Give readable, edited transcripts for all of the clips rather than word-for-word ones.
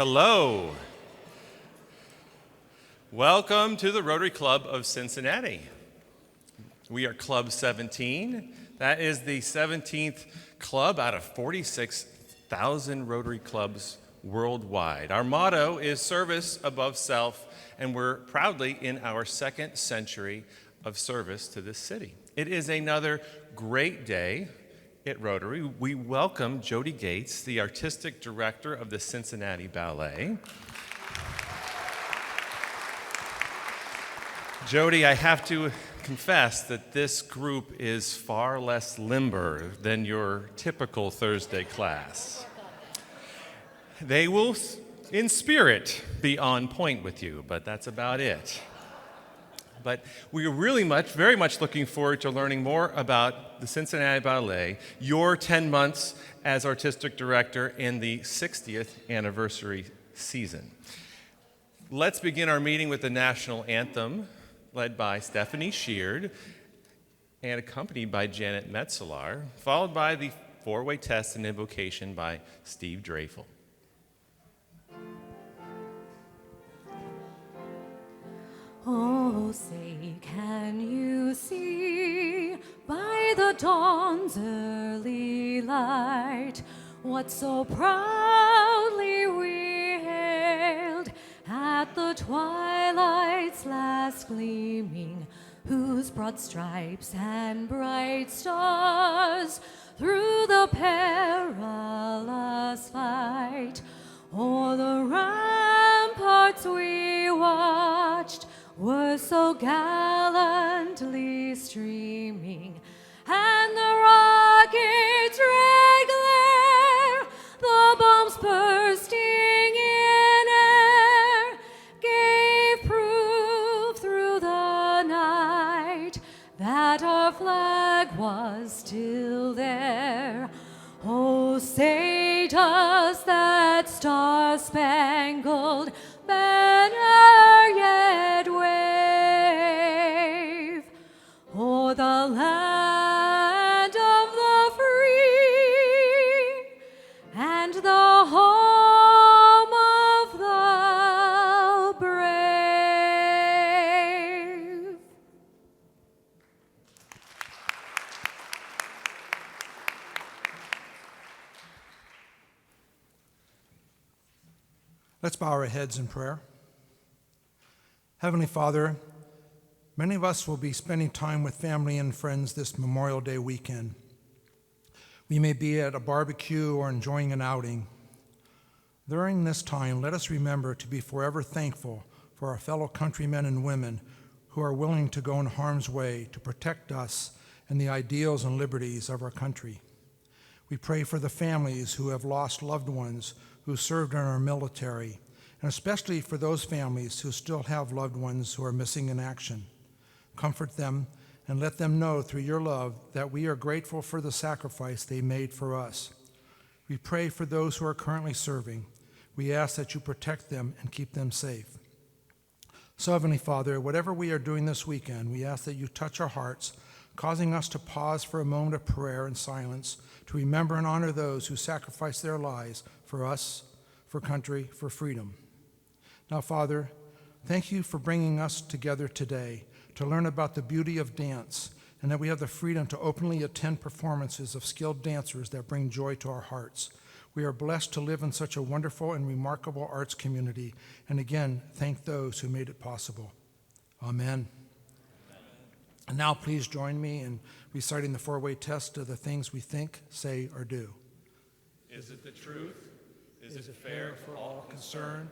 Hello. Welcome to the Rotary Club of Cincinnati. We are Club 17. That is the 17th club out of 46,000 Rotary clubs worldwide. Our motto is service above self, and we're proudly in our second century of service to this city. It is another great day at Rotary. We welcome Jodie Gates, the artistic director of the Cincinnati Ballet. Jodie, I have to confess that this group is far less limber than your typical Thursday class. They will, in spirit, be on point with you, but that's about it. But we are very much looking forward to learning more about the Cincinnati Ballet, your 10 months as artistic director in the 60th anniversary season. Let's begin our meeting with the national anthem, led by Stephanie Sheard and accompanied by Janet Metzelar, followed by the four-way test and invocation by Steve Dreyfel. Oh, say, can you see by the dawn's early light what so proudly we hailed at the twilight's last gleaming, whose broad stripes and bright stars through the perilous fight o'er the ramparts we watched were so gallantly streaming, and the rockets' red glare, the bombs bursting in air, gave proof through the night that our flag was still there. Oh, say does that star-spangled banner yet wave o'er the land of the free and the home of the brave? Let's bow our heads in prayer. Heavenly Father, many of us will be spending time with family and friends this Memorial Day weekend. We may be at a barbecue or enjoying an outing. During this time, let us remember to be forever thankful for our fellow countrymen and women who are willing to go in harm's way to protect us and the ideals and liberties of our country. We pray for the families who have lost loved ones who served in our military, and especially for those families who still have loved ones who are missing in action. Comfort them and let them know through your love that we are grateful for the sacrifice they made for us. We pray for those who are currently serving. We ask that you protect them and keep them safe. So, Heavenly Father, whatever we are doing this weekend, we ask that you touch our hearts, causing us to pause for a moment of prayer and silence to remember and honor those who sacrificed their lives for us, for country, for freedom. Now, Father, thank you for bringing us together today to learn about the beauty of dance and that we have the freedom to openly attend performances of skilled dancers that bring joy to our hearts. We are blessed to live in such a wonderful and remarkable arts community, and again, thank those who made it possible. Amen. And now please join me in reciting the four-way test of the things we think, say, or do. Is it the truth? Is it fair for all concerned?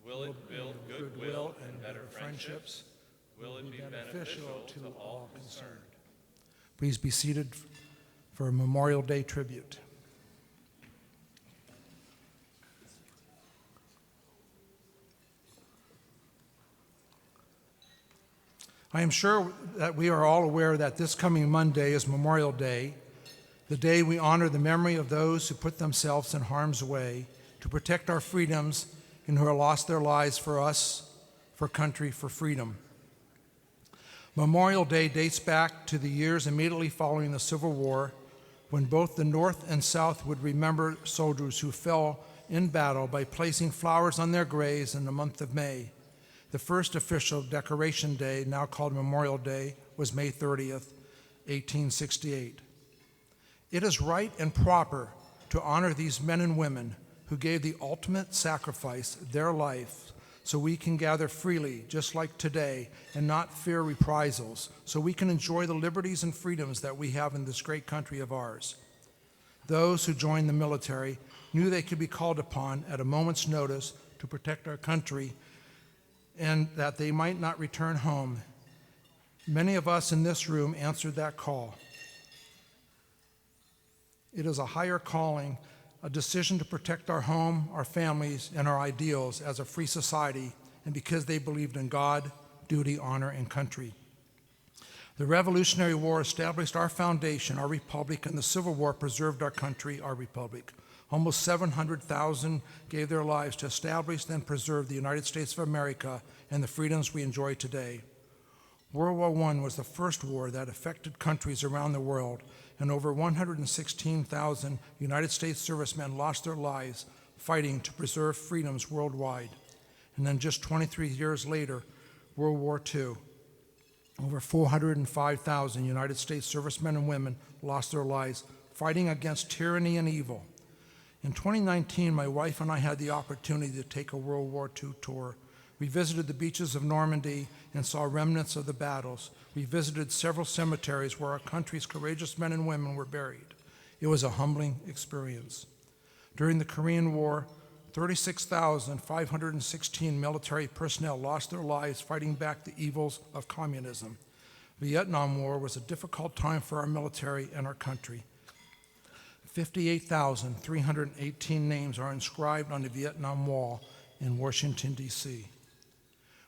Will it build goodwill and better friendships? Will it be beneficial to all concerned? Please be seated for a Memorial Day tribute. I am sure that we are all aware that this coming Monday is Memorial Day, the day we honor the memory of those who put themselves in harm's way to protect our freedoms and who have lost their lives for us, for country, for freedom. Memorial Day dates back to the years immediately following the Civil War, when both the North and South would remember soldiers who fell in battle by placing flowers on their graves in the month of May. The first official decoration day, now called Memorial Day, was May 30th, 1868. It is right and proper to honor these men and women who gave the ultimate sacrifice, their life, so we can gather freely, just like today, and not fear reprisals, so we can enjoy the liberties and freedoms that we have in this great country of ours. Those who joined the military knew they could be called upon at a moment's notice to protect our country and that they might not return home. Many of us in this room answered that call. It is a higher calling, a decision to protect our home, our families, and our ideals as a free society, and because they believed in God, duty, honor, and country. The Revolutionary War established our foundation, our republic, and the Civil War preserved our country, our republic. Almost 700,000 gave their lives to establish and preserve the United States of America and the freedoms we enjoy today. World War I was the first war that affected countries around the world, and over 116,000 United States servicemen lost their lives fighting to preserve freedoms worldwide. And then just 23 years later, World War II, over 405,000 United States servicemen and women lost their lives fighting against tyranny and evil. In 2019, my wife and I had the opportunity to take a World War II tour. We visited the beaches of Normandy and saw remnants of the battles. We visited several cemeteries where our country's courageous men and women were buried. It was a humbling experience. During the Korean War, 36,516 military personnel lost their lives fighting back the evils of communism. The Vietnam War was a difficult time for our military and our country. 58,318 names are inscribed on the Vietnam Wall in Washington, D.C.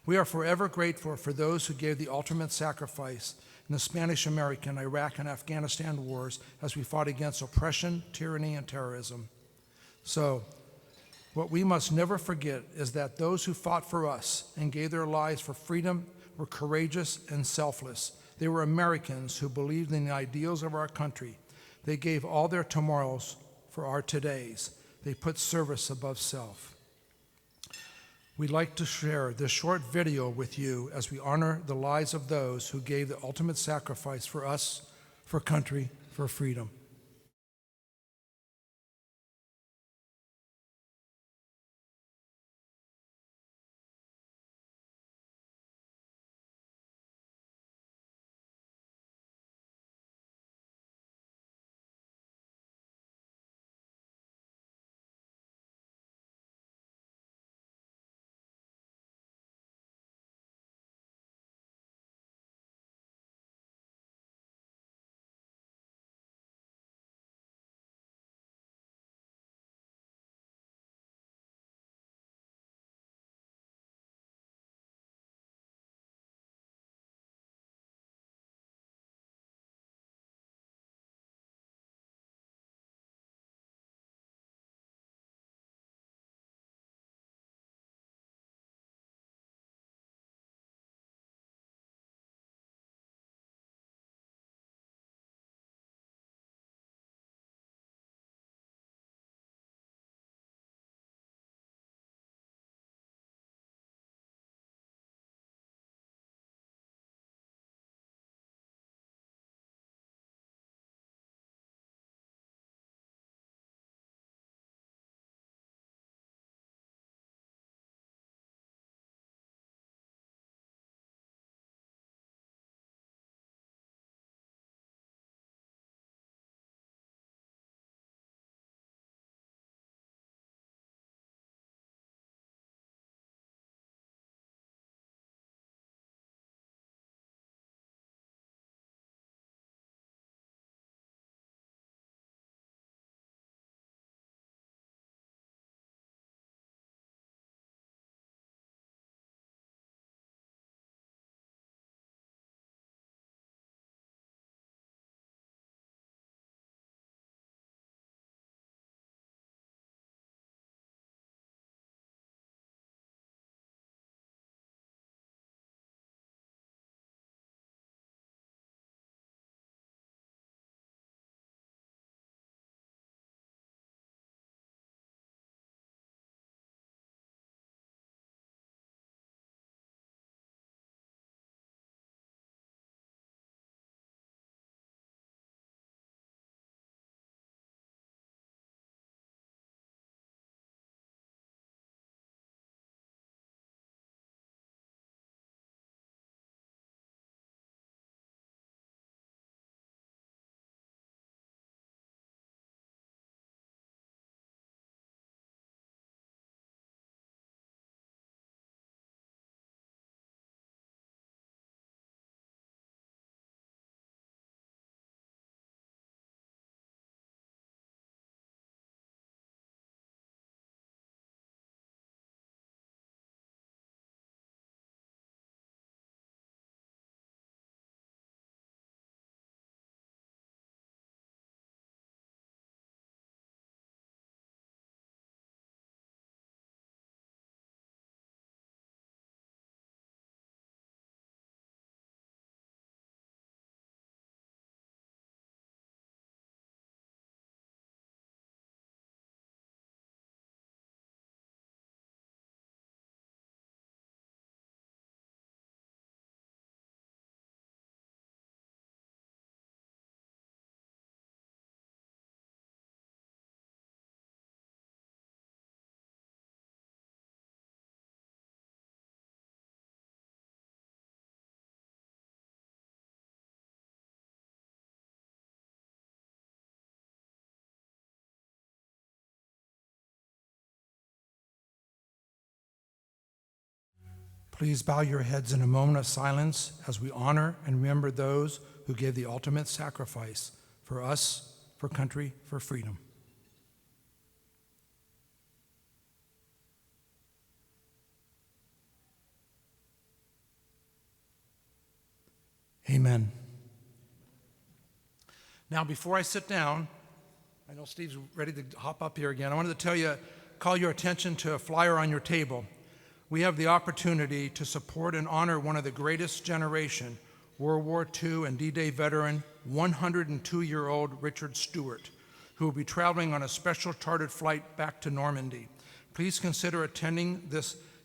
We are forever grateful for those who gave the ultimate sacrifice in the Spanish-American, Iraq, and Afghanistan wars as we fought against oppression, tyranny, and terrorism. So, what we must never forget is that those who fought for us and gave their lives for freedom were courageous and selfless. They were Americans who believed in the ideals of our country. They gave all their tomorrows for our todays. They put service above self. We'd like to share this short video with you as we honor the lives of those who gave the ultimate sacrifice for us, for country, for freedom. Please bow your heads in a moment of silence as we honor and remember those who gave the ultimate sacrifice for us, for country, for freedom. Amen. Now, before I sit down, I know Steve's ready to hop up here again. I wanted to call your attention to a flyer on your table. We have the opportunity to support and honor one of the greatest generation, World War II and D-Day veteran, 102-year-old Richard Stewart, who will be traveling on a special chartered flight back to Normandy. Please consider attending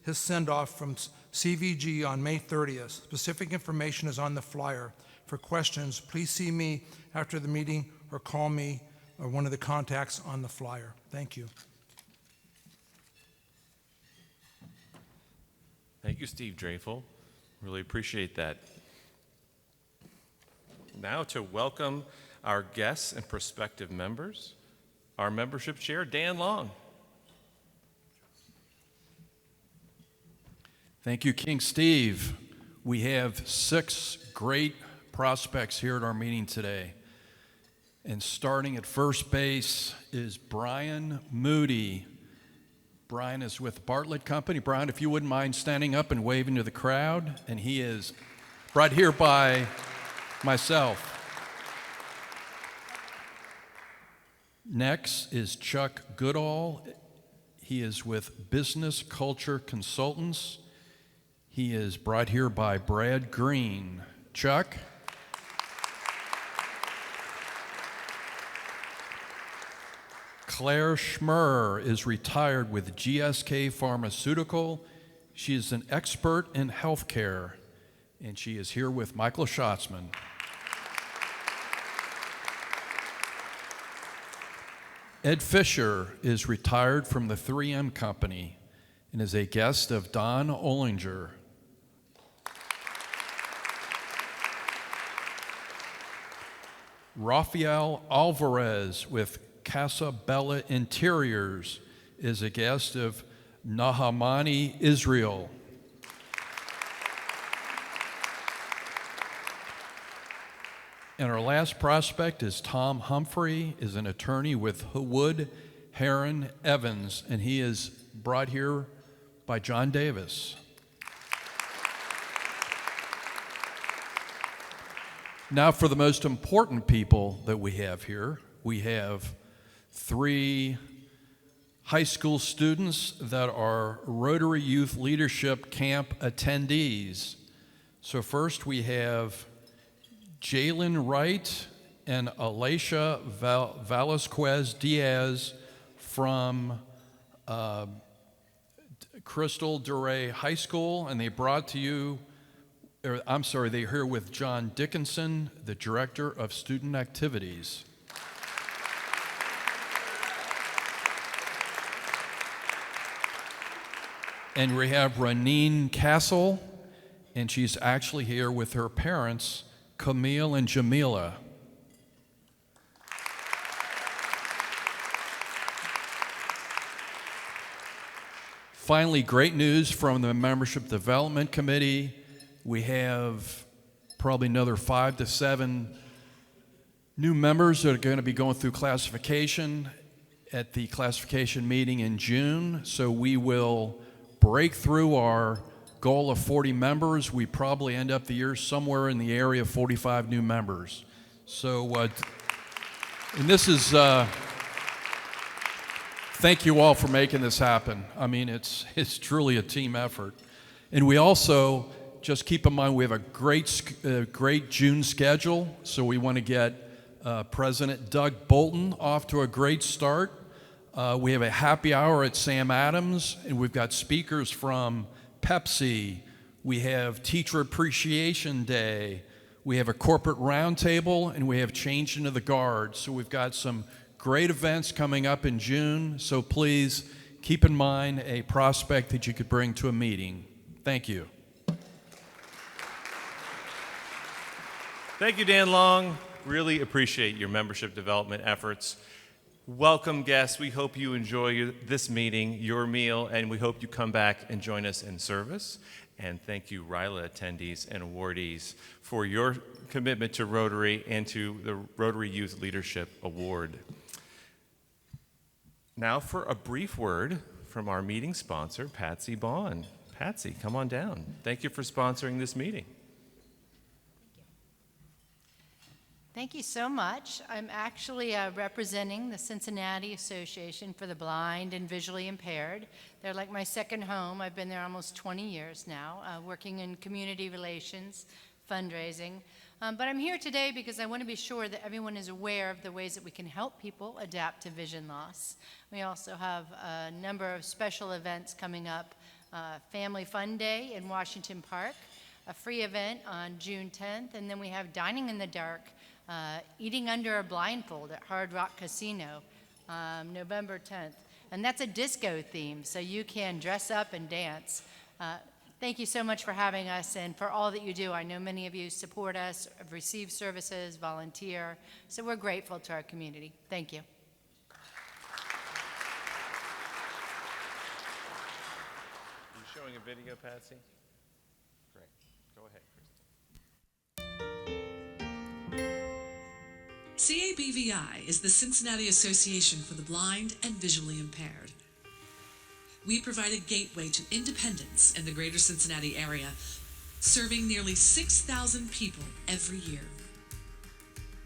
his send-off from CVG on May 30th. Specific information is on the flyer. For questions, please see me after the meeting or call me or one of the contacts on the flyer. Thank you. Thank you, Steve Dreyfel. Really appreciate that. Now to welcome our guests and prospective members, our membership chair, Dan Long. Thank you, King Steve. We have 6 great prospects here at our meeting today. And starting at first base is Brian Moody. Brian is with Bartlett Company. Brian, if you wouldn't mind standing up and waving to the crowd. And he is brought here by myself. Next is Chuck Goodall. He is with Business Culture Consultants. He is brought here by Brad Green. Chuck? Claire Schmurr is retired with GSK Pharmaceutical. She is an expert in healthcare, and she is here with Michael Schatzman. Ed Fisher is retired from the 3M Company and is a guest of Don Ollinger. Rafael Alvarez with Casa Bella Interiors is a guest of Nahamani, Israel. And our last prospect is Tom Humphrey, is an attorney with Wood, Heron, Evans, and he is brought here by John Davis. Now for the most important people that we have here, we have 3 high school students that are Rotary Youth Leadership Camp attendees. So first we have Jalen Wright and Alicia Velasquez Diaz from Crystal Duray High School, and they brought to you, they're here with John Dickinson, the Director of Student Activities. And we have Raneen Castle, and she's actually here with her parents, Camille and Jamila. Finally, great news from the Membership Development Committee. We have probably another 5 to 7 new members that are going to be going through classification at the classification meeting in June. So we will break through our goal of 40 members. We probably end up the year somewhere in the area of 45 new members. So, and this is, thank you all for making this happen. I mean, it's truly a team effort. And we also, just keep in mind, we have a great June schedule. So we want to get President Doug Bolton off to a great start. We have a happy hour at Sam Adams, and we've got speakers from Pepsi. We have Teacher Appreciation Day. We have a corporate roundtable, and we have Change into the Guard. So we've got some great events coming up in June. So please keep in mind a prospect that you could bring to a meeting. Thank you. Thank you, Dan Long. Really appreciate your membership development efforts. Welcome, guests. We hope you enjoy this meeting, your meal, and we hope you come back and join us in service. And thank you, RILA attendees and awardees, for your commitment to Rotary and to the Rotary Youth Leadership Award. Now for a brief word from our meeting sponsor, Patsy Bond. Patsy, come on down. Thank you for sponsoring this meeting. Thank you so much. I'm actually representing the Cincinnati Association for the Blind and Visually Impaired. They're like my second home. I've been there almost 20 years now, working in community relations, fundraising. But I'm here today because I want to be sure that everyone is aware of the ways that we can help people adapt to vision loss. We also have a number of special events coming up. Family Fun Day in Washington Park, a free event on June 10th, and then we have Dining in the Dark, Eating Under a Blindfold at Hard Rock Casino, November 10th. And that's a disco theme, so you can dress up and dance. Thank you so much for having us and for all that you do. I know many of you support us, receive services, volunteer, so we're grateful to our community. Thank you. Are you showing a video, Patsy? Great. Go ahead, Kristen. CABVI is the Cincinnati Association for the Blind and Visually Impaired. We provide a gateway to independence in the greater Cincinnati area, serving nearly 6,000 people every year.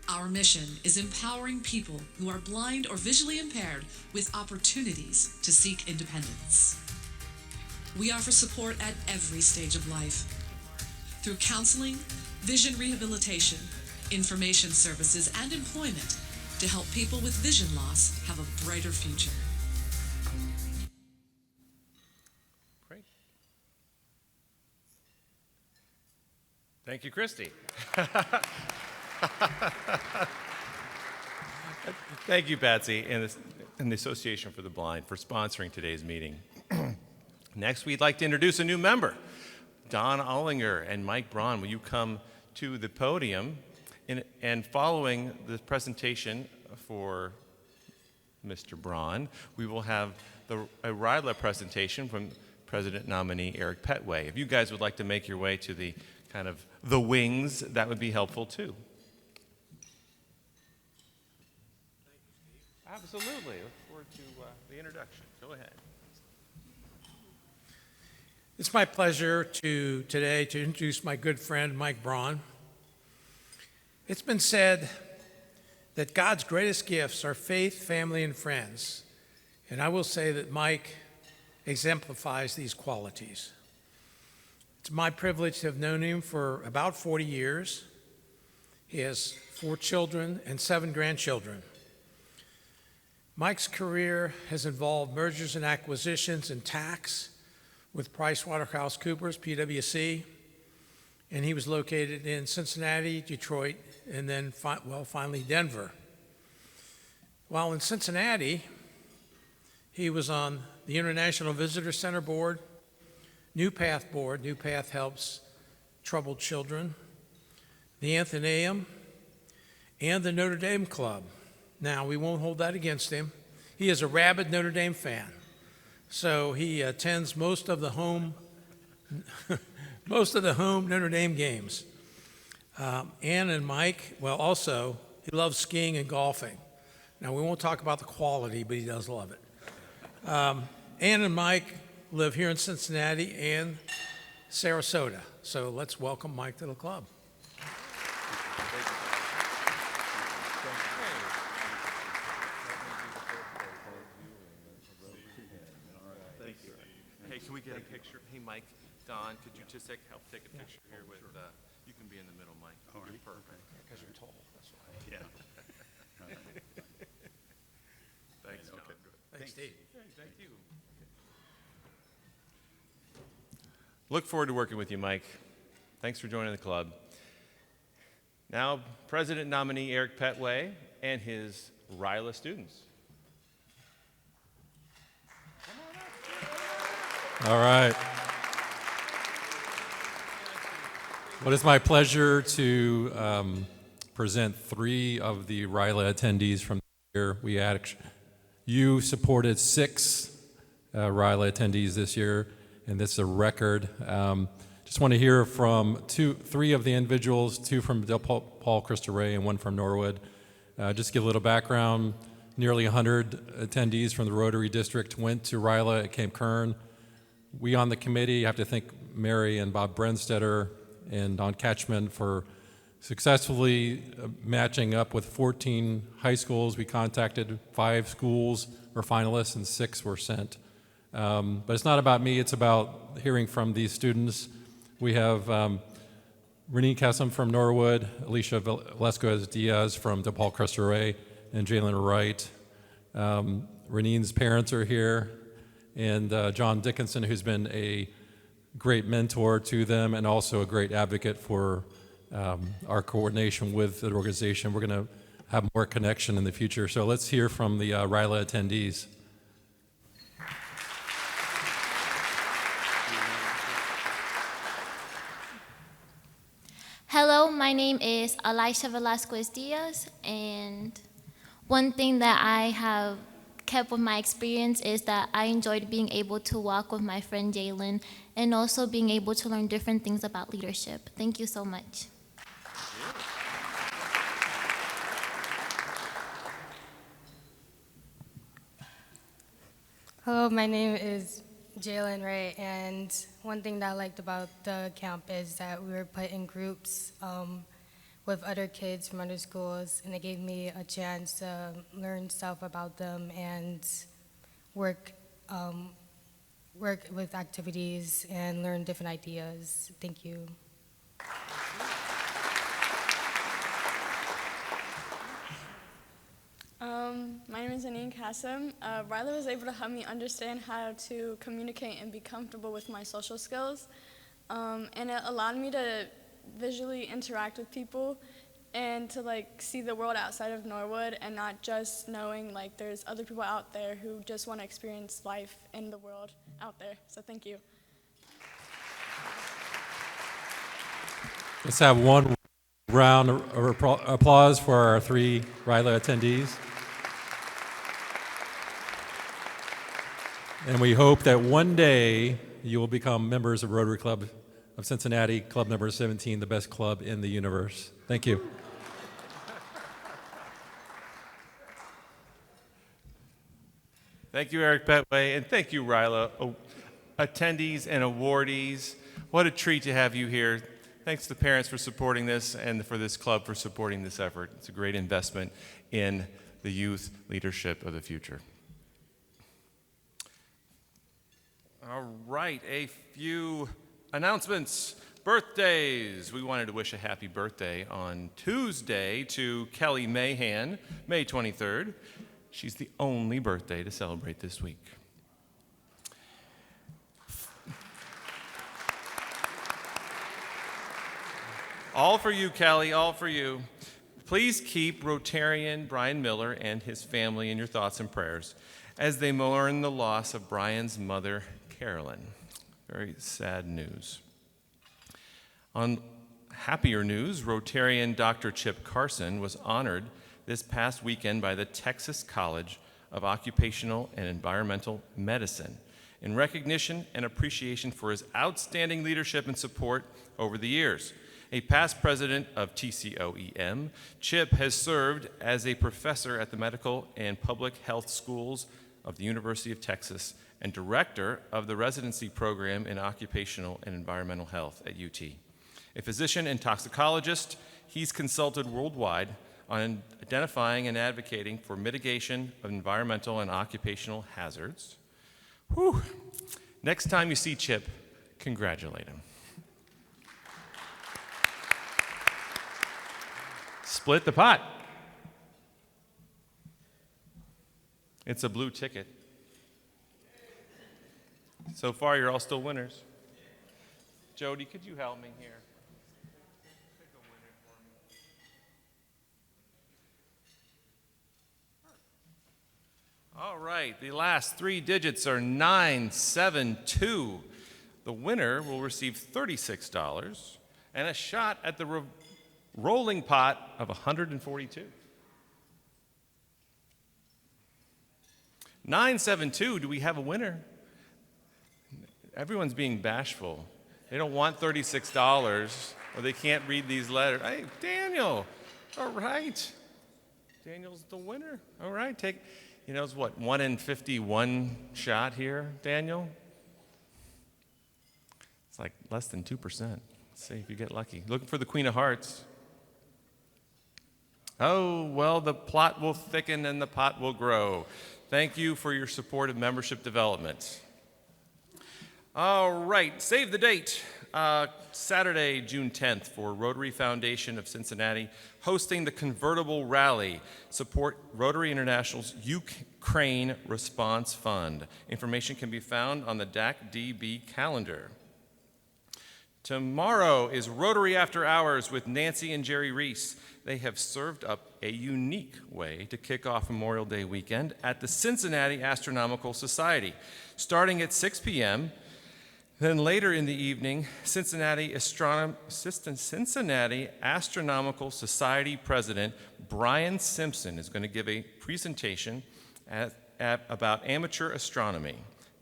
Our mission is empowering people who are blind or visually impaired with opportunities to seek independence. We offer support at every stage of life through counseling, vision rehabilitation, information services, and employment to help people with vision loss have a brighter future. Great. Thank you, Christy. Thank you, Patsy, and the Association for the Blind for sponsoring today's meeting. Next, we'd like to introduce a new member. Don Ollinger and Mike Braun, will you come to the podium? And following the presentation for Mr. Braun, we will have a RILA presentation from President nominee Eric Petway. If you guys would like to make your way to the kind of the wings, that would be helpful too. Absolutely. Look forward to the introduction. Go ahead. It's my pleasure today to introduce my good friend, Mike Braun. It's been said that God's greatest gifts are faith, family, and friends. And I will say that Mike exemplifies these qualities. It's my privilege to have known him for about 40 years. He has 4 children and 7 grandchildren. Mike's career has involved mergers and acquisitions and tax with PricewaterhouseCoopers, PwC, and he was located in Cincinnati, Detroit, and then finally Denver. While in Cincinnati, he was on the International Visitor Center Board, New Path Board. New Path helps troubled children, the Athenaeum, and the Notre Dame Club. Now, we won't hold that against him. He is a rabid Notre Dame fan, so he attends most of the home Notre Dame games. Ann and Mike, well, also, he loves skiing and golfing. Now, we won't talk about the quality, but he does love it. Ann and Mike live here in Cincinnati and Sarasota, so let's welcome Mike to the club. Hey, can we get a picture? Hey, Mike, Don, could you just help take a picture here with, you can be in the middle, Mike. You're perfect. Because you're tall, that's why. Yeah. Thanks, Don. Thanks, Steve. Thank you. Look forward to working with you, Mike. Thanks for joining the club. Now, President nominee Eric Petway and his RILA students. All right. Well, it's my pleasure to present 3 of the RILA attendees from the year. You supported 6 RILA attendees this year, and this is a record. Just want to hear from three of the individuals, two from Del Paul Cristo Rey and one from Norwood. Just give a little background. Nearly 100 attendees from the Rotary District went to RILA at Camp Kern. We on the committee have to thank Mary and Bob Brenstetter and Don Catchman for successfully matching up with 14 high schools. We contacted 5 schools were finalists and 6 were sent. But it's not about me, it's about hearing from these students. We have Renee Kessam from Norwood, Alicia Velasquez Diaz from DePaul Cristo Rey, and Jalen Wright. Renee's parents are here, and John Dickinson, who's been a great mentor to them and also a great advocate for our coordination with the organization. We're going to have more connection in the future. So let's hear from the RILA attendees. Hello, my name is Alicia Velasquez Diaz, and one thing that I have kept with my experience is that I enjoyed being able to walk with my friend Jalen and also being able to learn different things about leadership. Thank you so much. Hello, my name is Jalen Ray, and one thing that I liked about the camp is that we were put in groups with other kids from other schools, and it gave me a chance to learn stuff about them and work with activities and learn different ideas. Thank you. My name is Anine Kassem. Riley was able to help me understand how to communicate and be comfortable with my social skills. And it allowed me to visually interact with people and to see the world outside of Norwood and not just knowing there's other people out there who just want to experience life in the world out there. So thank you. Let's have one round of applause for our 3 RILA attendees. And we hope that one day you will become members of Rotary Club of Cincinnati, club number 17, the best club in the universe. Thank you. Thank you, Eric Betway, and thank you, RILA attendees and awardees. What a treat to have you here. Thanks to the parents for supporting this and for this club for supporting this effort. It's a great investment in the youth leadership of the future. All right, a few announcements. Birthdays. We wanted to wish a happy birthday on Tuesday to Kelly Mahan, May 23rd. She's the only birthday to celebrate this week. All for you, Kelly, all for you. Please keep Rotarian Brian Miller and his family in your thoughts and prayers as they mourn the loss of Brian's mother, Carolyn. Very sad news. On happier news, Rotarian Dr. Chip Carson was honored this past weekend by the Texas College of Occupational and Environmental Medicine in recognition and appreciation for his outstanding leadership and support over the years. A past president of TCOEM, Chip has served as a professor at the Medical and Public Health Schools of the University of Texas and director of the residency program in occupational and environmental health at UT. A physician and toxicologist, he's consulted worldwide on identifying and advocating for mitigation of environmental and occupational hazards. Whew. Next time you see Chip, congratulate him. Split the pot. It's a blue ticket. So far, you're all still winners. Jodie, could you help me here? Pick a winner for me. All right, the last 3 digits are 972. The winner will receive $36 and a shot at the rolling pot of 142. 972, do we have a winner? Everyone's being bashful. They don't want $36, or they can't read these letters. Hey, Daniel, all right. Daniel's the winner. All right, it's what, 1 in 51 shot here, Daniel? It's like less than 2%. Let's see if you get lucky. Looking for the Queen of Hearts. Oh, well, the plot will thicken and the pot will grow. Thank you for your support of membership development. All right, save the date. Saturday, June 10th, for Rotary Foundation of Cincinnati, hosting the Convertible Rally. Support Rotary International's Ukraine Response Fund. Information can be found on the DAC-DB calendar. Tomorrow is Rotary After Hours with Nancy and Jerry Reese. They have served up a unique way to kick off Memorial Day weekend at the Cincinnati Astronomical Society. Starting at 6 p.m., then later in the evening, Cincinnati Astronomical Society President Brian Simpson is going to give a presentation about amateur astronomy.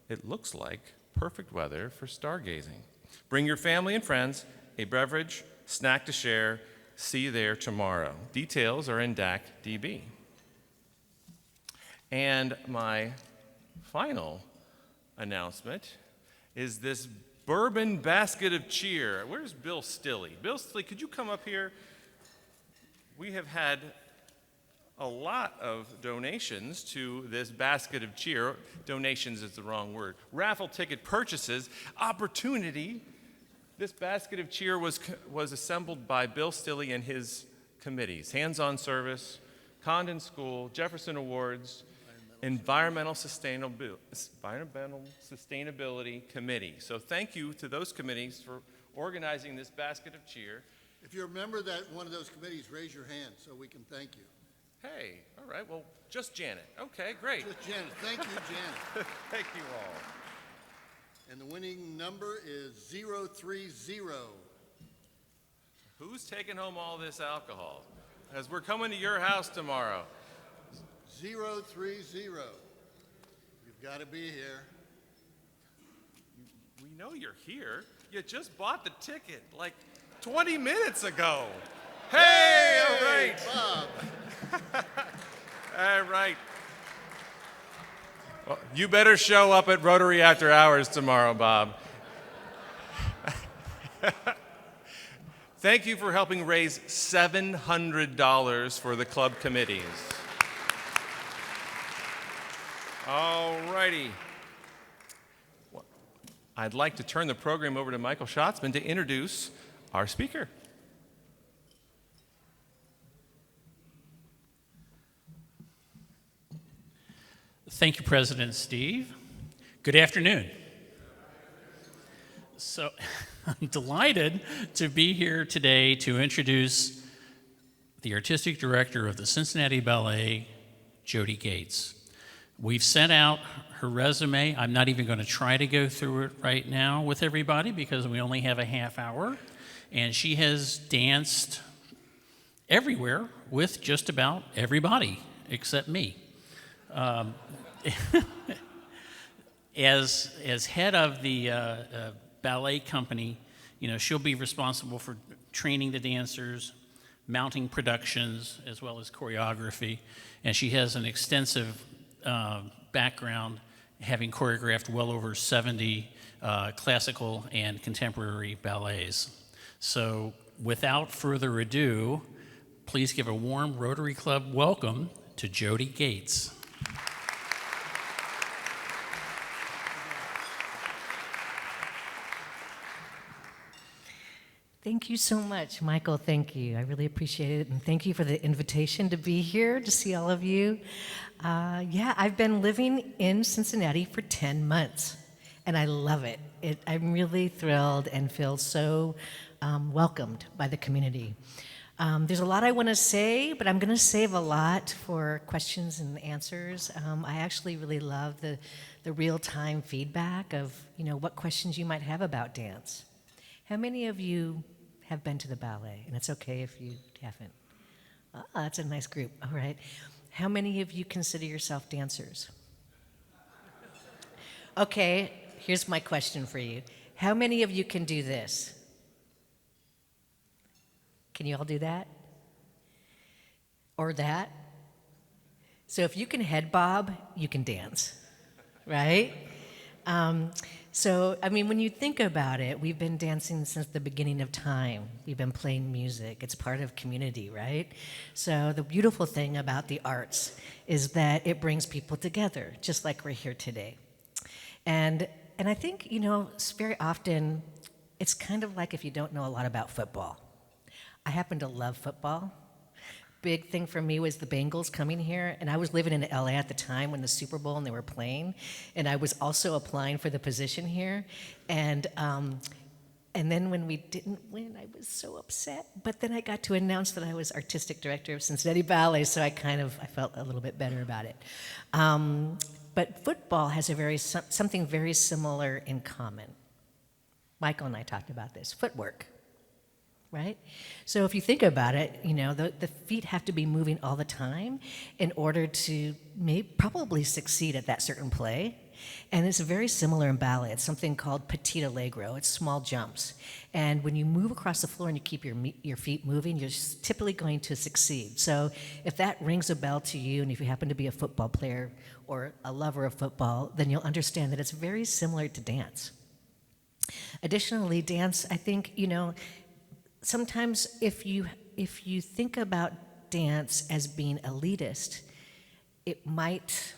It looks like perfect weather for stargazing. Bring your family and friends, a beverage, snack to share. See you there tomorrow. Details are in DAC-DB. And my final announcement is this bourbon basket of cheer. Where's Bill Stilley? Bill Stilley, could you come up here? We have had a lot of donations to this basket of cheer. Donations is the wrong word. Raffle ticket purchases. Opportunity. This basket of cheer was assembled by Bill Stilley and his committees. Hands-on Service, Condon School, Jefferson Awards, Environmental Sustainability Committee. So thank you to those committees for organizing this basket of cheer. If you're a member of one of those committees, raise your hand so we can thank you. Hey, all right, well, just Janet. Okay, great. Just Janet. Thank you, Janet. Thank you all. And the winning number is 030. Who's taking home all this alcohol? As we're coming to your house tomorrow. 030. You've got to be here. We know you're here. You just bought the ticket like 20 minutes ago. Hey, all right. Bob. All right. Well, you better show up at Rotary After Hours tomorrow, Bob. Thank you for helping raise $700 for the club committees. All righty. I'd like to turn the program over to Michael Schatzman to introduce our speaker. Thank you, President Steve. Good afternoon. So I'm delighted to be here today to introduce the artistic director of the Cincinnati Ballet, Jodie Gates. We've sent out her resume. I'm not even going to try to go through it right now with everybody because we only have a half hour. And she has danced everywhere with just about everybody except me. As head of the ballet company, she'll be responsible for training the dancers, mounting productions, as well as choreography. And she has an extensive background, having choreographed well over 70 classical and contemporary ballets. So without further ado, please give a warm Rotary Club welcome to Jodie Gates. Thank you so much, Michael. Thank you. I really appreciate it. And thank you for the invitation to be here, to see all of you. I've been living in Cincinnati for 10 months, and I love it. I'm really thrilled and feel so welcomed by the community. There's a lot I want to say, but I'm going to save a lot for questions and answers. I actually really love the real-time feedback of, what questions you might have about dance. How many of you have been to the ballet? And it's okay if you haven't. That's a nice group. All right. How many of you consider yourself dancers? Okay, here's my question for you. How many of you can do this? Can you all do that? Or that? So if you can head bob, you can dance, right? So, I mean, when you think about it, we've been dancing since the beginning of time. We've been playing music. It's part of community, right? So the beautiful thing about the arts is that it brings people together, just like we're here today. And I think, you know, very often, it's kind of like if you don't know a lot about football. I happen to love football. Big thing for me was the Bengals coming here, and I was living in LA at the time when the Super Bowl and they were playing, and I was also applying for the position here, and then when we didn't win, I was so upset. But then I got to announce that I was artistic director of Cincinnati Ballet, so I felt a little bit better about it. But football has something very similar in common. Michael and I talked about this, footwork. Right? So if you think about it, you know, the feet have to be moving all the time in order to probably succeed at that certain play. And it's very similar in ballet. It's something called petit allegro. It's small jumps. And when you move across the floor and you keep your feet moving, you're typically going to succeed. So if that rings a bell to you, and if you happen to be a football player or a lover of football, then you'll understand that it's very similar to dance. Additionally, dance, I think, you know, sometimes if you think about dance as being elitist, it might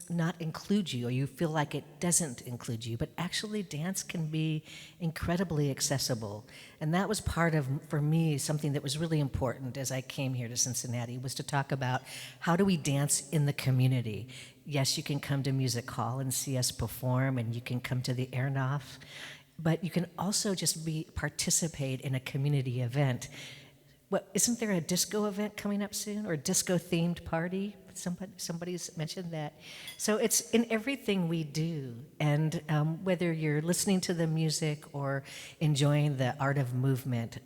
not include you, or you feel like it doesn't include you, but actually dance can be incredibly accessible. And that was part of, for me, something that was really important as I came here to Cincinnati, was to talk about how do we dance in the community. Yes, you can come to Music Hall and see us perform, and you can come to the Airnoff, but you can also just participate in a community event. Isn't there a disco event coming up soon, or a disco-themed party? Somebody's mentioned that. So it's in everything we do, and whether you're listening to the music or enjoying the art of movement,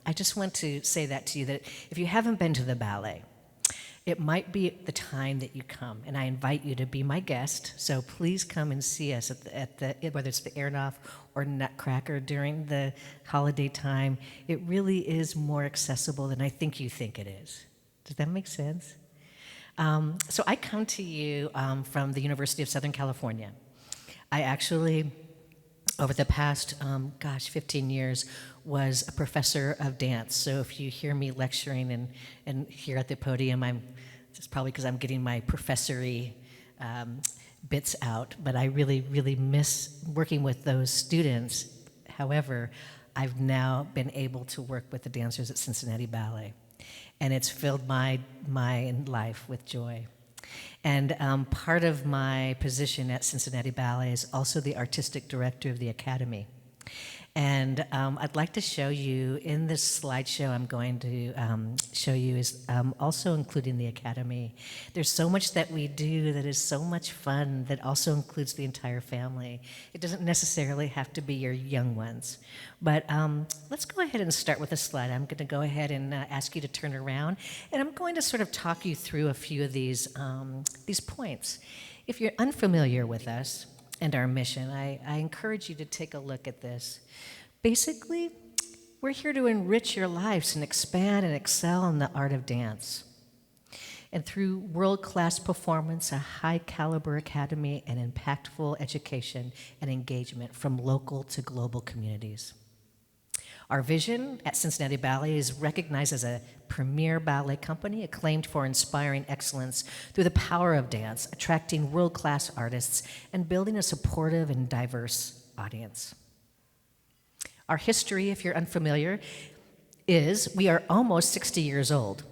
I just want to say that to you, that if you haven't been to the ballet, it might be the time that you come, and I invite you to be my guest. So please come and see us at the whether it's the Airnoff or Nutcracker during the holiday time. It really is more accessible than I think you think it is. Does that make sense? So I come to you from the University of Southern California. I actually, over the past, 15 years, was a professor of dance. So if you hear me lecturing and here at the podium, it's probably because I'm getting my professory bits out, but I really, really miss working with those students. However, I've now been able to work with the dancers at Cincinnati Ballet, and it's filled my life with joy. And part of my position at Cincinnati Ballet is also the artistic director of the Academy. And I'd like to show you, in this slideshow I'm going to show you is also including the Academy. There's so much that we do that is so much fun that also includes the entire family. It doesn't necessarily have to be your young ones. But let's go ahead and start with a slide. I'm going to go ahead and ask you to turn around, and I'm going to sort of talk you through a few of these points. If you're unfamiliar with us and our mission, I encourage you to take a look at this. Basically, we're here to enrich your lives and expand and excel in the art of dance. And through world-class performance, a high-caliber academy, and impactful education and engagement from local to global communities. Our vision at Cincinnati Ballet is recognized as a premier ballet company acclaimed for inspiring excellence through the power of dance, attracting world-class artists, and building a supportive and diverse audience. Our history, if you're unfamiliar, is we are almost 60 years old.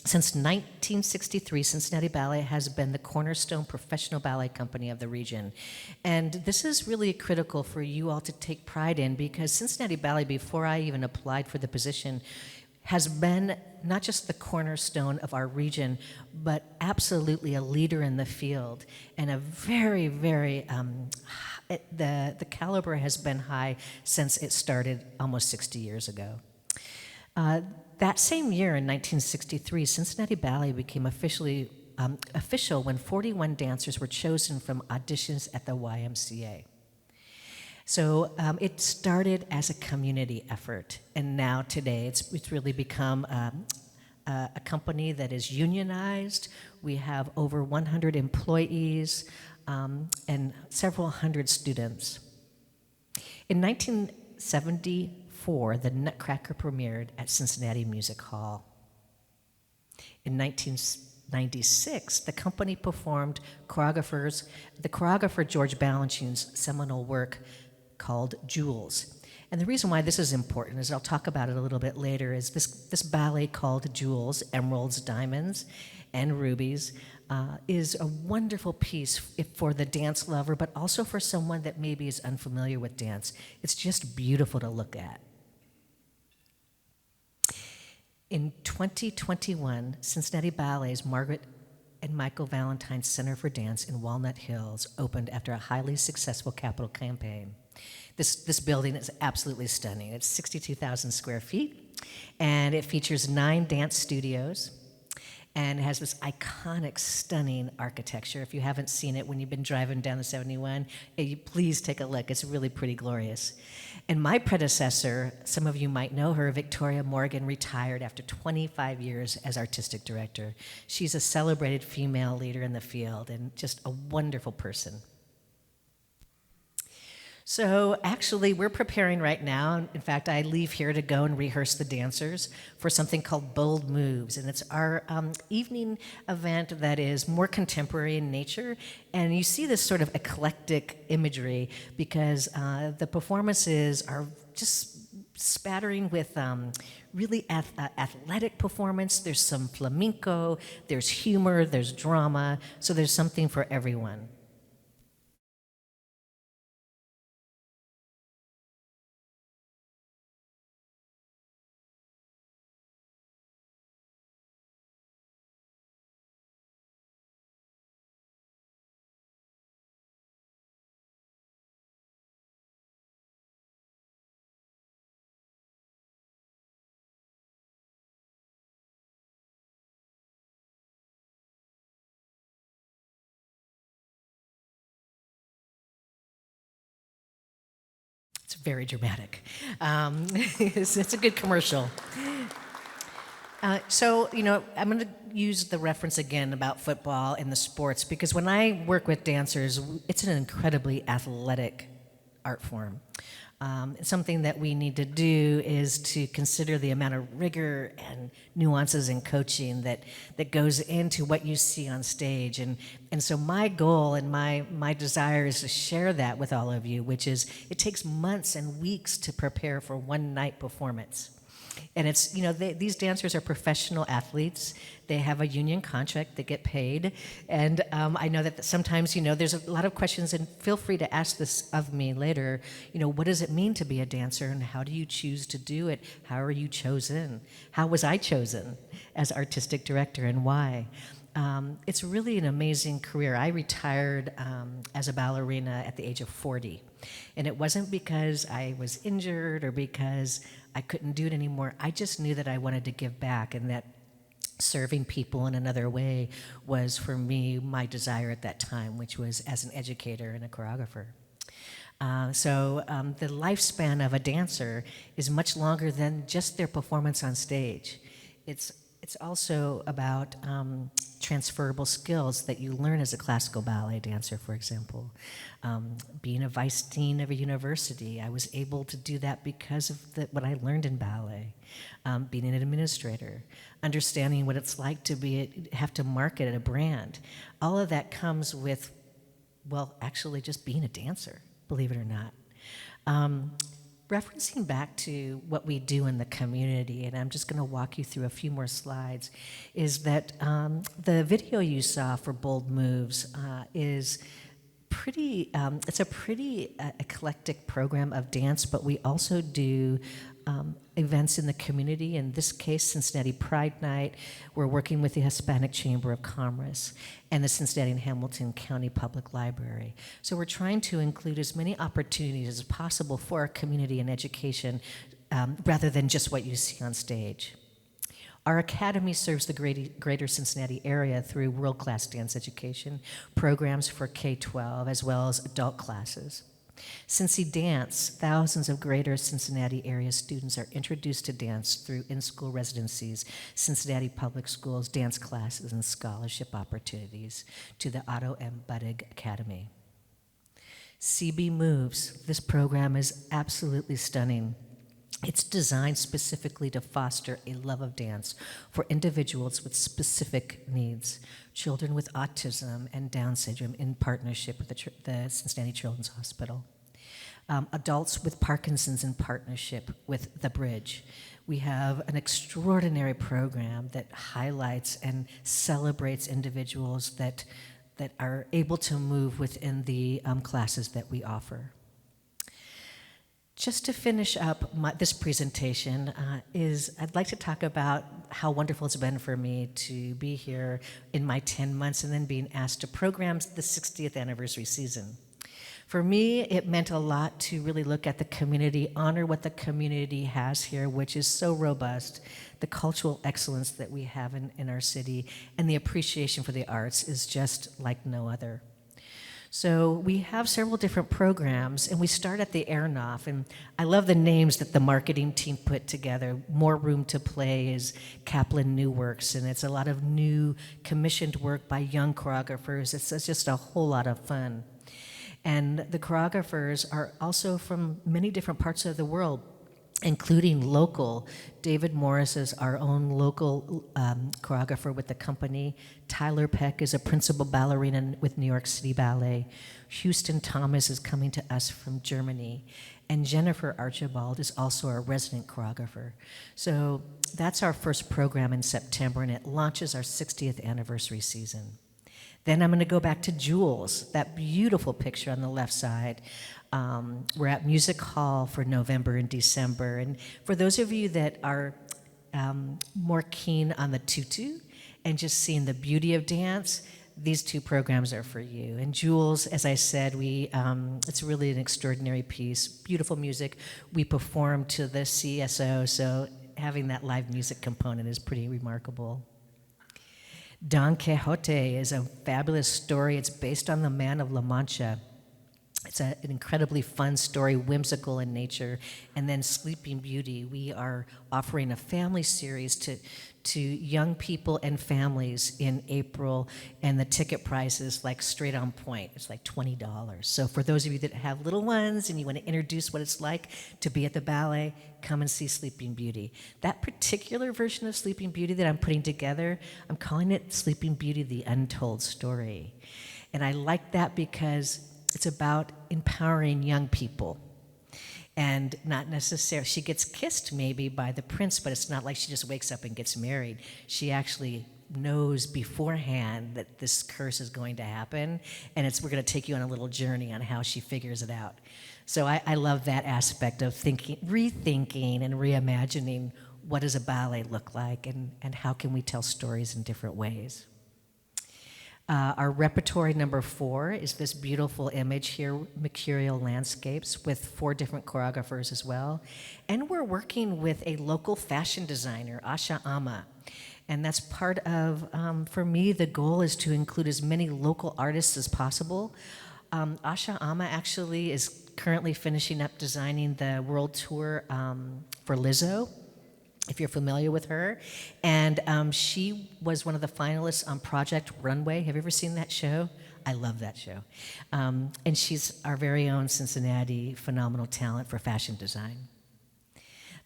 Since 1963, Cincinnati Ballet has been the cornerstone professional ballet company of the region. And this is really critical for you all to take pride in, because Cincinnati Ballet, before I even applied for the position, has been not just the cornerstone of our region, but absolutely a leader in the field, and a very, very, the caliber has been high since it started almost 60 years ago. That same year, in 1963, Cincinnati Ballet became official when 41 dancers were chosen from auditions at the YMCA. So it started as a community effort, and now today it's really become a company that is unionized. We have over 100 employees and several hundred students. In 1974, the Nutcracker premiered at Cincinnati Music Hall. In 1996, the company performed the choreographer George Balanchine's seminal work called Jewels. And the reason why this is important, as I'll talk about it a little bit later, is this ballet called Jewels, Emeralds, Diamonds, and Rubies, is a wonderful piece for the dance lover, but also for someone that maybe is unfamiliar with dance. It's just beautiful to look at. In 2021, Cincinnati Ballet's Margaret and Michael Valentine Center for Dance in Walnut Hills opened after a highly successful capital campaign. This building is absolutely stunning. It's 62,000 square feet, and it features 9 dance studios, and it has this iconic, stunning architecture. If you haven't seen it when you've been driving down the 71, please take a look. It's really pretty glorious. And my predecessor, some of you might know her, Victoria Morgan, retired after 25 years as artistic director. She's a celebrated female leader in the field and just a wonderful person. So actually, we're preparing right now. In fact, I leave here to go and rehearse the dancers for something called Bold Moves. And it's our evening event that is more contemporary in nature. And you see this sort of eclectic imagery because the performances are just spattering with really athletic performance. There's some flamenco, there's humor, there's drama. So there's something for everyone. It's very dramatic. It's a good commercial. So, I'm going to use the reference again about football and the sports because when I work with dancers, it's an incredibly athletic art form. Something that we need to do is to consider the amount of rigor and nuances in coaching that goes into what you see on stage. And so my goal and my desire is to share that with all of you, which is it takes months and weeks to prepare for one night performance. And it's, these dancers are professional athletes. They have a union contract, they get paid. And I know that sometimes, there's a lot of questions, and feel free to ask this of me later. What does it mean to be a dancer, and how do you choose to do it? How are you chosen? How was I chosen as artistic director, and why? It's really an amazing career. I retired as a ballerina at the age of 40. And it wasn't because I was injured or because I couldn't do it anymore. I just knew that I wanted to give back, and that serving people in another way was, for me, my desire at that time, which was as an educator and a choreographer. So the lifespan of a dancer is much longer than just their performance on stage. It's also about transferable skills that you learn as a classical ballet dancer, for example. Being a vice dean of a university, I was able to do that because of what I learned in ballet. Being an administrator, understanding what it's like to have to market a brand. All of that comes with, actually just being a dancer, believe it or not. Referencing back to what we do in the community, and I'm just going to walk you through a few more slides, is that the video you saw for Bold Moves is pretty, it's a pretty eclectic program of dance, but we also do events in the community. In this case, Cincinnati Pride Night. We're working with the Hispanic Chamber of Commerce and the Cincinnati and Hamilton County Public Library. So we're trying to include as many opportunities as possible for our community and education rather than just what you see on stage. Our academy serves the greater Cincinnati area through world-class dance education programs for K-12 as well as adult classes. Cincy Dance, thousands of greater Cincinnati area students are introduced to dance through in-school residencies, Cincinnati Public Schools dance classes, and scholarship opportunities to the Otto M. Buttig Academy. CB Moves, this program is absolutely stunning. It's designed specifically to foster a love of dance for individuals with specific needs, children with autism and Down syndrome in partnership with the Cincinnati Children's Hospital. Adults with Parkinson's in partnership with The Bridge. We have an extraordinary program that highlights and celebrates individuals that are able to move within the classes that we offer. Just to finish up this presentation, I'd like to talk about how wonderful it's been for me to be here in my 10 months and then being asked to program the 60th anniversary season. For me, it meant a lot to really look at the community, honor what the community has here, which is so robust, the cultural excellence that we have in our city, and the appreciation for the arts is just like no other. So we have several different programs, and we start at the Airnoff, and I love the names that the marketing team put together. More Room to Play is Kaplan New Works, and it's a lot of new commissioned work by young choreographers. It's just a whole lot of fun. And the choreographers are also from many different parts of the world, including local. David Morris is our own local choreographer with the company. Tyler Peck is a principal ballerina with New York City Ballet. Houston Thomas is coming to us from Germany. And Jennifer Archibald is also our resident choreographer. So that's our first program in September, and it launches our 60th anniversary season. Then I'm going to go back to Jules, that beautiful picture on the left side. We're at Music Hall for November and December. And for those of you that are more keen on the tutu and just seeing the beauty of dance, these two programs are for you. And Jules, as I said, it's really an extraordinary piece, beautiful music. We perform to the CSO, so having that live music component is pretty remarkable. Don Quixote is a fabulous story. It's based on the Man of La Mancha. It's an incredibly fun story, whimsical in nature. And then Sleeping Beauty, we are offering a family series to young people and families in April, and the ticket price is like straight on point. It's like $20. So for those of you that have little ones and you want to introduce what it's like to be at the ballet, come and see Sleeping Beauty. That particular version of Sleeping Beauty that I'm putting together, I'm calling it Sleeping Beauty, the Untold Story. And I like that because it's about empowering young people. And not necessarily, she gets kissed maybe by the prince, but it's not like she just wakes up and gets married. She actually knows beforehand that this curse is going to happen, and we're going to take you on a little journey on how she figures it out. So I love that aspect of rethinking and reimagining what does a ballet look like, and how can we tell stories in different ways. Our repertory number 4 is this beautiful image here, Mercurial Landscapes, with 4 different choreographers as well. And we're working with a local fashion designer, Asha Ama. And that's part of, for me, the goal is to include as many local artists as possible. Asha Ama actually is currently finishing up designing the world tour for Lizzo, if you're familiar with her. And she was one of the finalists on Project Runway. Have you ever seen that show? I love that show. And she's our very own Cincinnati phenomenal talent for fashion design.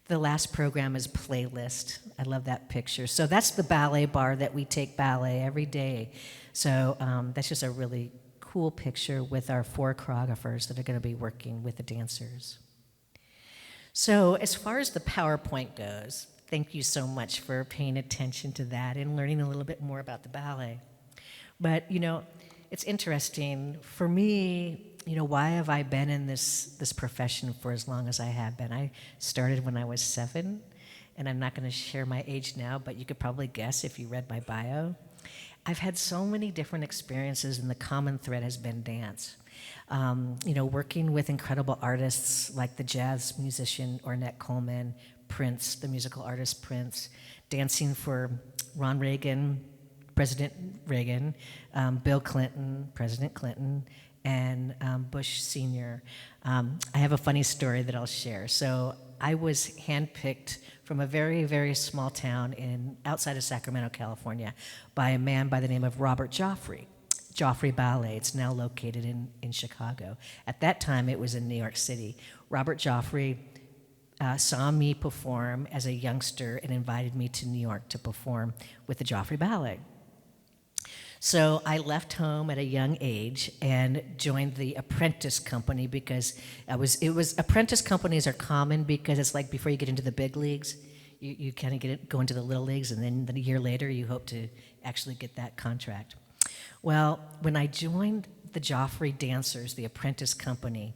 The last program is Playlist. I love that picture. So that's the ballet bar that we take ballet every day. So that's just a really cool picture with our 4 choreographers that are going to be working with the dancers. So as far as the PowerPoint goes, thank you so much for paying attention to that and learning a little bit more about the ballet. But, it's interesting. For me, why have I been in this profession for as long as I have been? I started when I was 7, and I'm not going to share my age now, but you could probably guess if you read my bio. I've had so many different experiences, and the common thread has been dance. Working with incredible artists like the jazz musician Ornette Coleman, Prince, the musical artist Prince, dancing for Ron Reagan, President Reagan, Bill Clinton, President Clinton, and Bush Sr. I have a funny story that I'll share. So I was handpicked from a very, very small town outside of Sacramento, California, by a man by the name of Robert Joffrey. Joffrey Ballet. It's now located in Chicago. At that time, it was in New York City. Robert Joffrey saw me perform as a youngster and invited me to New York to perform with the Joffrey Ballet. So I left home at a young age and joined the apprentice company because apprentice companies are common because it's like before you get into the big leagues, you kind of go into the little leagues, and then a year later you hope to actually get that contract. Well, when I joined the Joffrey Dancers, the apprentice company,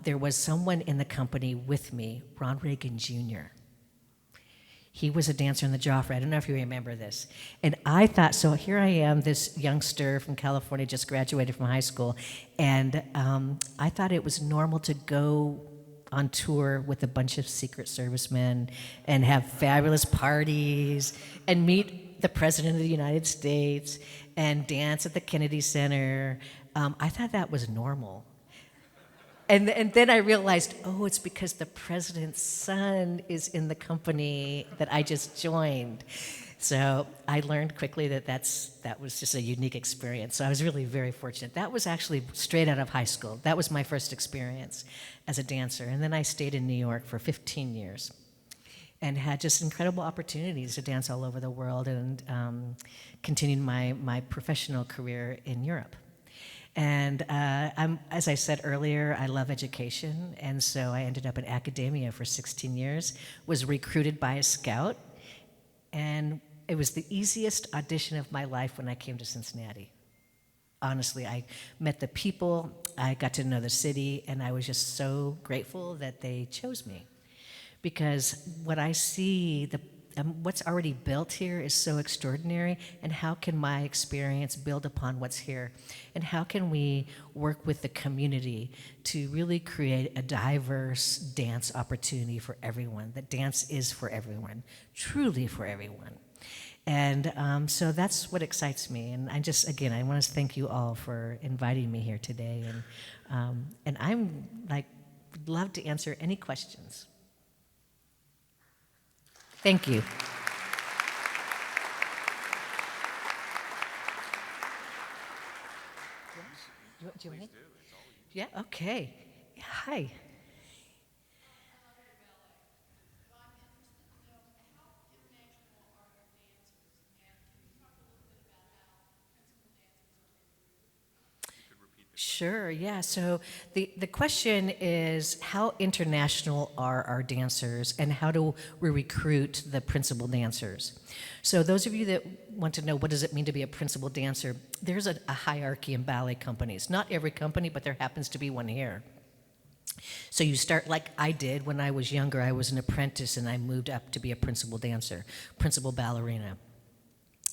there was someone in the company with me, Ron Reagan Jr. He was a dancer in the Joffrey. I don't know if you remember this. And I thought, so here I am, this youngster from California, just graduated from high school, and I thought it was normal to go on tour with a bunch of Secret Servicemen and have fabulous parties and meet the President of the United States and dance at the Kennedy Center. I thought that was normal. And then I realized, oh, it's because the president's son is in the company that I just joined. So I learned quickly that was just a unique experience. So I was really very fortunate. That was actually straight out of high school. That was my first experience as a dancer. And then I stayed in New York for 15 years and had just incredible opportunities to dance all over the world and continued my professional career in Europe. And as I said earlier, I love education, and so I ended up in academia for 16 years, was recruited by a scout, and it was the easiest audition of my life when I came to Cincinnati. Honestly, I met the people, I got to know the city, and I was just so grateful that they chose me. Because what I see, what's already built here is so extraordinary, and how can my experience build upon what's here? And how can we work with the community to really create a diverse dance opportunity for everyone? That dance is for everyone, truly for everyone. And so that's what excites me. And I want to thank you all for inviting me here today. And I'm would love to answer any questions. Thank you. Do you want it? Yeah, okay. Yeah, hi. Sure, yeah. So the question is, how international are our dancers, and how do we recruit the principal dancers? So those of you that want to know what does it mean to be a principal dancer, there's a hierarchy in ballet companies. Not every company, but there happens to be one here. So you start like I did when I was younger. I was an apprentice, and I moved up to be a principal dancer, principal ballerina.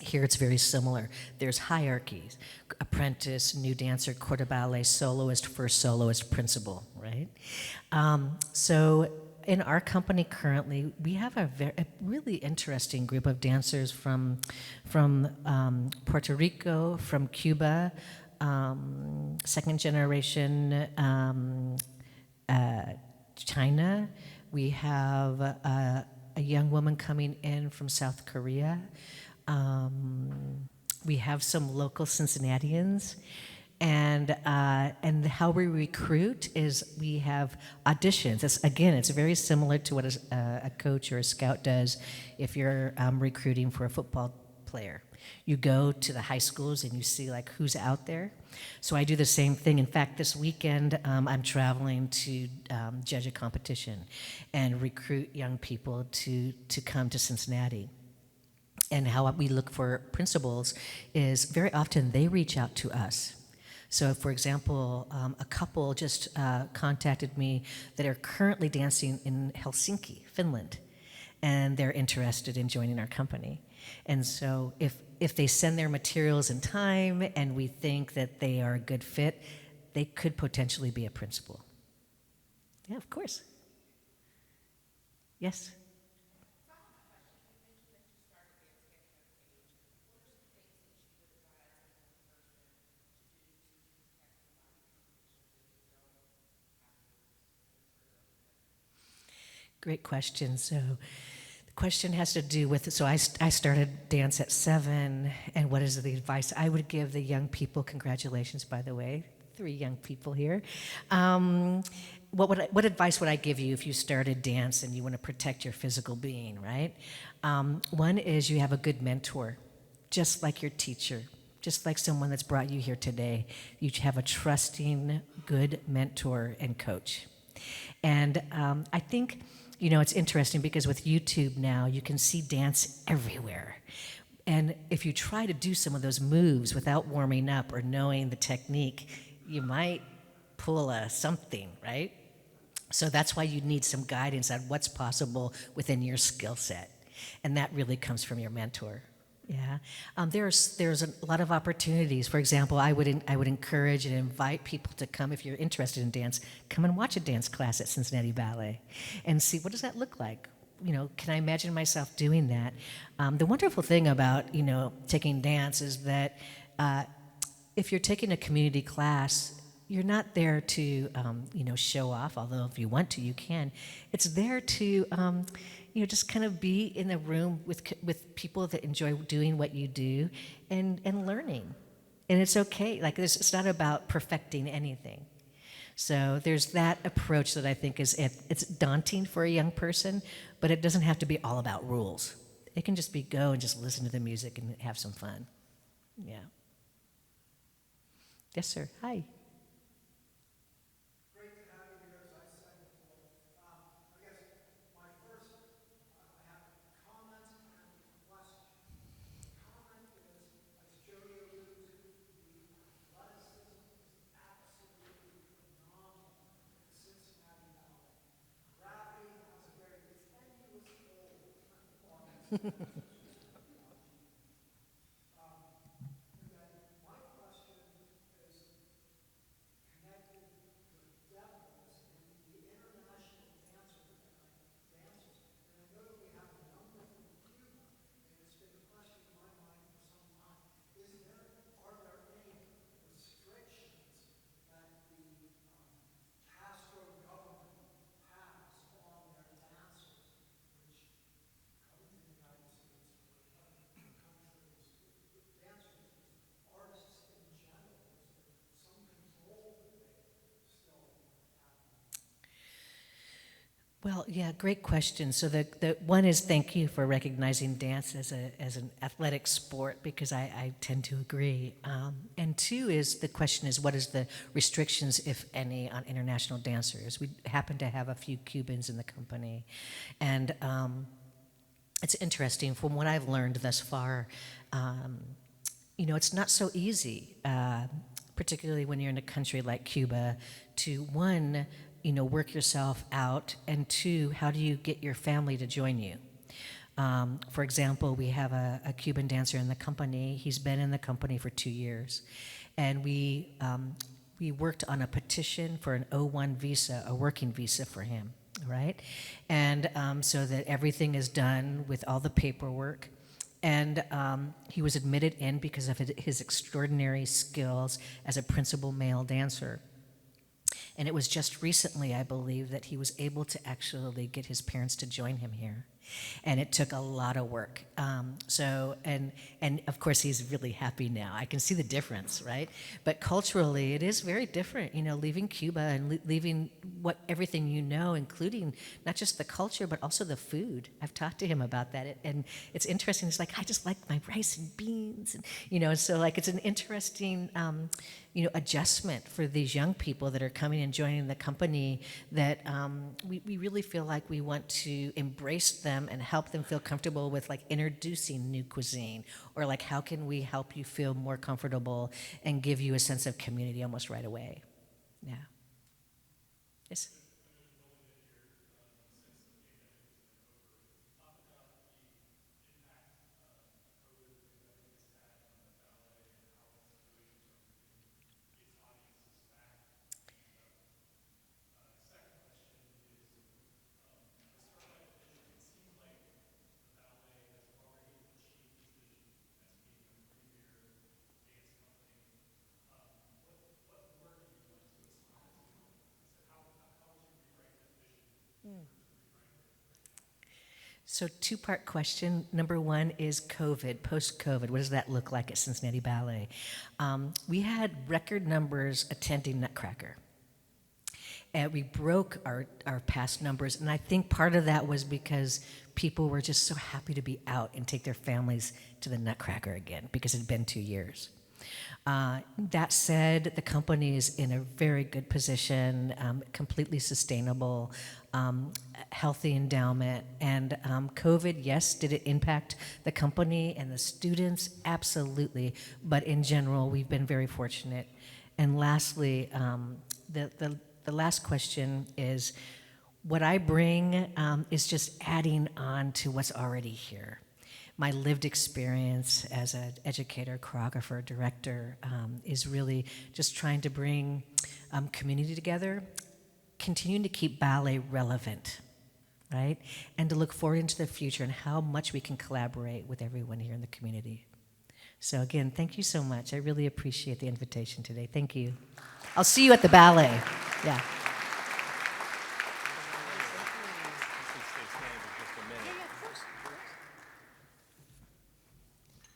Here it's very similar. There's hierarchies: apprentice, new dancer, corps de ballet, soloist, first soloist, principal, right? So in our company currently, we have a really interesting group of dancers from Puerto Rico, from Cuba, second generation China. We have a young woman coming in from South Korea. We have some local Cincinnatians, and how we recruit is we have auditions. It's very similar to what a coach or a scout does if you're recruiting for a football player. You go to the high schools and you see who's out there. So I do the same thing. In fact, this weekend I'm traveling to judge a competition and recruit young people to come to Cincinnati. And how we look for principals is very often they reach out to us. So, for example, a couple just contacted me that are currently dancing in Helsinki, Finland, and they're interested in joining our company. And so if they send their materials in time and we think that they are a good fit, they could potentially be a principal. Yeah, of course. Yes? Great question. So the question has to do with, so I started dance at 7, and what is the advice I would give the young people? Congratulations, by the way, 3 young people here. What advice would I give you if you started dance and you want to protect your physical being, right? One is you have a good mentor, just like your teacher, just like someone that's brought you here today. You have a trusting, good mentor and coach. And I think, it's interesting because with YouTube now, you can see dance everywhere. And if you try to do some of those moves without warming up or knowing the technique, you might pull a something, right? So that's why you need some guidance on what's possible within your skill set. And that really comes from your mentor. Yeah, there's a lot of opportunities. For example, I would encourage and invite people to come, if you're interested in dance, come and watch a dance class at Cincinnati Ballet and see what does that look like. Can I imagine myself doing that? The wonderful thing about taking dance is that if you're taking a community class, you're not there to show off. Although if you want to, you can. It's there to just kind of be in the room with people that enjoy doing what you do and learning. And it's okay. It's not about perfecting anything. So there's that approach that I think it's daunting for a young person, but it doesn't have to be all about rules. It can just be go and just listen to the music and have some fun. Yeah. Yes, sir. Hi. Well, yeah, great question. So the one is thank you for recognizing dance as an athletic sport, because I tend to agree. And 2 is the question is what is the restrictions, if any, on international dancers? We happen to have a few Cubans in the company, and it's interesting from what I've learned thus far. It's not so easy, particularly when you're in a country like Cuba, to one, work yourself out, and 2, how do you get your family to join you? For example, we have a Cuban dancer in the company. He's been in the company for 2 years, and we worked on a petition for an O1 visa, a working visa for him, right? And so that everything is done with all the paperwork. And he was admitted in because of his extraordinary skills as a principal male dancer. And it was just recently, I believe, that he was able to actually get his parents to join him here. And it took a lot of work. And of course, he's really happy now. I can see the difference, right? But culturally, it is very different, leaving Cuba and leaving everything including not just the culture, but also the food. I've talked to him about that. And it's interesting. He's like, I just like my rice and beans. And, so it's an interesting, adjustment for these young people that are coming and joining the company that we really feel like we want to embrace them and help them feel comfortable with introducing new cuisine, or how can we help you feel more comfortable and give you a sense of community almost right away. Yeah. Yes. So, two-part question. Number one is COVID, post-COVID. What does that look like at Cincinnati Ballet? We had record numbers attending Nutcracker. And we broke our past numbers, and I think part of that was because people were just so happy to be out and take their families to the Nutcracker again, because it had been 2 years. That said, the company is in a very good position, completely sustainable, healthy endowment. And COVID, yes, did it impact the company and the students? Absolutely. But in general, we've been very fortunate. And lastly, the last question is, what I bring is just adding on to what's already here. My lived experience as an educator, choreographer, director is really just trying to bring community together, continuing to keep ballet relevant, right? And to look forward into the future and how much we can collaborate with everyone here in the community. So again, thank you so much. I really appreciate the invitation today. Thank you. I'll see you at the ballet. Yeah.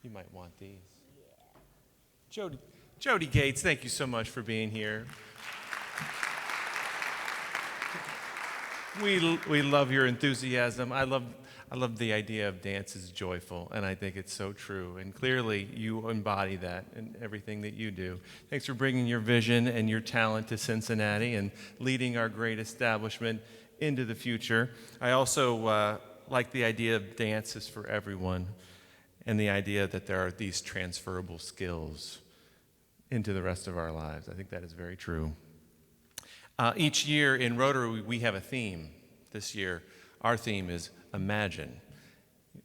You might want these. Jodie Gates, thank you so much for being here. We love your enthusiasm. I love the idea of dance is joyful, and I think it's so true. And clearly, you embody that in everything that you do. Thanks for bringing your vision and your talent to Cincinnati and leading our great establishment into the future. I also like the idea of dance is for everyone, and the idea that there are these transferable skills into the rest of our lives. I think that is very true. Each year in Rotary, we have a theme. This year, our theme is Imagine.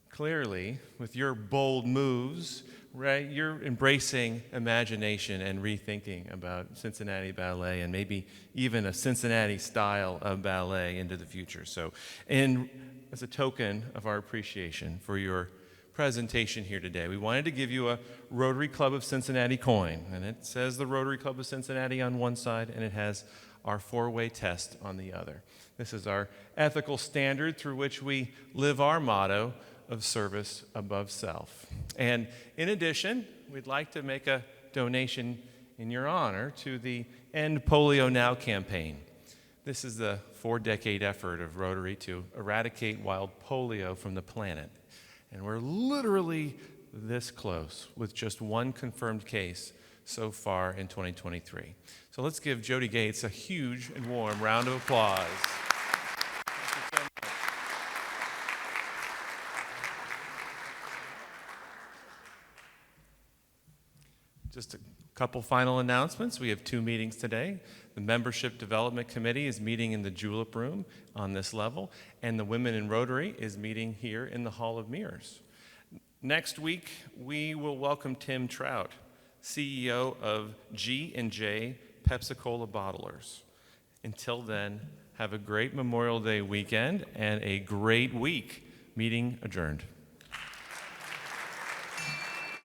Clearly, with your bold moves, right, you're embracing imagination and rethinking about Cincinnati Ballet and maybe even a Cincinnati style of ballet into the future. So, as a token of our appreciation for your presentation here today, we wanted to give you a Rotary Club of Cincinnati coin, and it says the Rotary Club of Cincinnati on one side, and it has our four-way test on the other. This is our ethical standard through which we live our motto of service above self. And in addition, we'd like to make a donation in your honor to the End Polio Now campaign. This is the 4-decade effort of Rotary to eradicate wild polio from the planet. And we're literally this close with just one confirmed case so far in 2023. So let's give Jodie Gates a huge and warm round of applause. Thank you so much. Just a couple final announcements. We have 2 meetings today. The Membership Development Committee is meeting in the Julep Room on this level, and the Women in Rotary is meeting here in the Hall of Mirrors. Next week, we will welcome Tim Trout, CEO of G&J Pepsi-Cola Bottlers. Until then, have a great Memorial Day weekend and a great week. Meeting adjourned.